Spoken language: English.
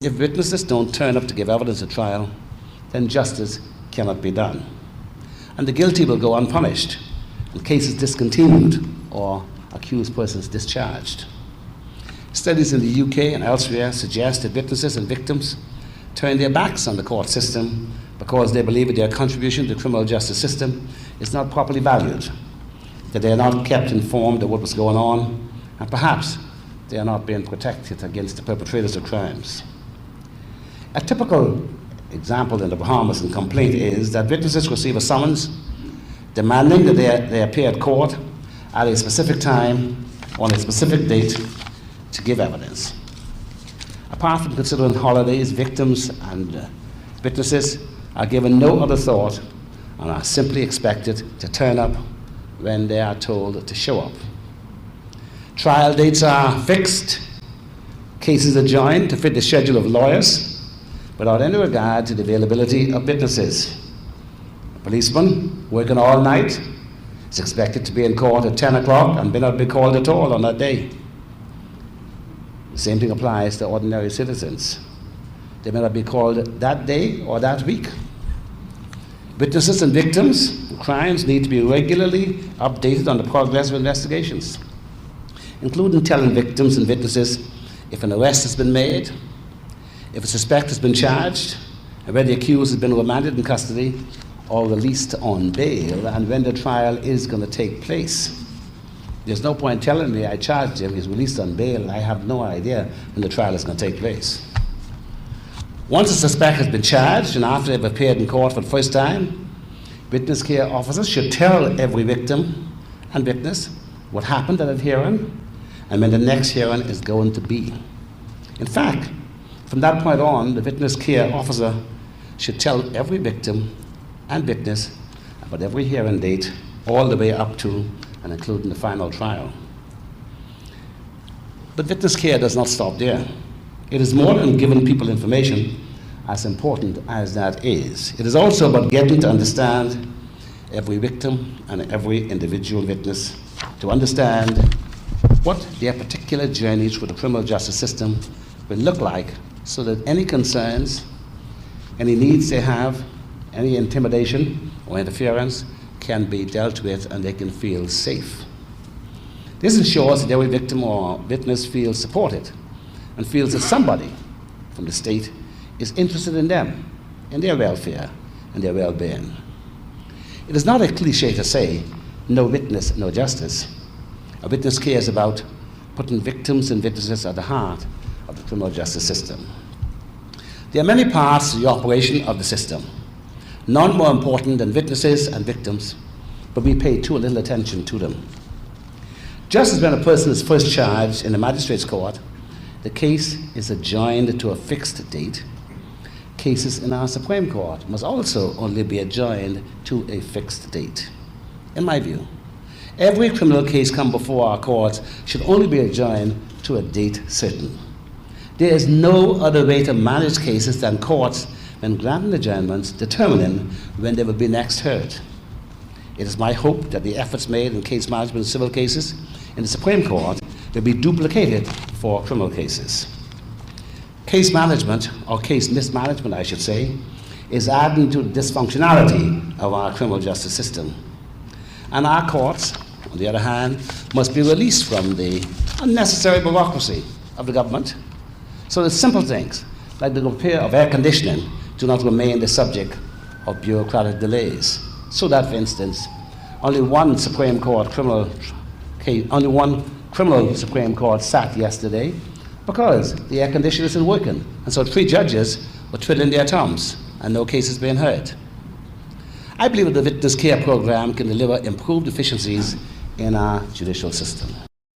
If witnesses don't turn up to give evidence at trial, then justice cannot be done. And the guilty will go unpunished, and cases discontinued or accused persons discharged. Studies in the UK and elsewhere suggest that witnesses and victims turn their backs on the court system because they believe that their contribution to the criminal justice system is not properly valued, that they are not kept informed of what was going on, and perhaps they are not being protected against the perpetrators of crimes. A typical example in the Bahamas and complaint is that witnesses receive a summons demanding that they appear at court at a specific time on a specific date to give evidence. Apart from considering holidays, victims and witnesses are given no other thought and are simply expected to turn up when they are told to show up. Trial dates are fixed, cases adjourned to fit the schedule of lawyers without any regard to the availability of witnesses. A policeman working all night is expected to be in court at 10 o'clock and may not be called at all on that day. The same thing applies to ordinary citizens. They may not be called that day or that week. Witnesses and victims of crimes need to be regularly updated on the progress of investigations, including telling victims and witnesses if an arrest has been made, if a suspect has been charged, and whether the accused has been remanded in custody or released on bail, and when the trial is going to take place. There's no point telling me I charged him, he's released on bail, and I have no idea when the trial is going to take place. Once a suspect has been charged and after they've appeared in court for the first time, witness care officers should tell every victim and witness what happened at that hearing and when the next hearing is going to be. In fact, from that point on, the witness care officer should tell every victim and witness about every hearing date all the way up to and including the final trial. But witness care does not stop there. It is more than giving people information, as important as that is. It is also about getting to understand every victim and every individual witness, to understand what their particular journey through the criminal justice system will look like, so that any concerns, any needs they have, any intimidation or interference can be dealt with and they can feel safe. This ensures that every victim or witness feels supported and feels that somebody from the state is interested in them, in their welfare and their well-being. It is not a cliche to say, no witness, no justice. A witness cares about putting victims and witnesses at the heart of the criminal justice system. There are many parts to the operation of the system, none more important than witnesses and victims, but we pay too little attention to them. Just as when a person is first charged in a magistrate's court, the case is adjourned to a fixed date, cases in our Supreme Court must also only be adjourned to a fixed date. In my view, every criminal case come before our courts should only be adjourned to a date certain. There is no other way to manage cases than courts, when granting adjournments, determining when they will be next heard. It is my hope that the efforts made in case management of civil cases in the Supreme Court will be duplicated for criminal cases. Case management, or case mismanagement I should say, is adding to the dysfunctionality of our criminal justice system. And our courts, on the other hand, must be released from the unnecessary bureaucracy of the government, so that simple things like the repair of air conditioning do not remain the subject of bureaucratic delays. So that, for instance, only one criminal Supreme Court sat yesterday because the air conditioner isn't working, and so 3 judges were twiddling their thumbs and no cases being heard. I believe that the witness care program can deliver improved efficiencies in our judicial system.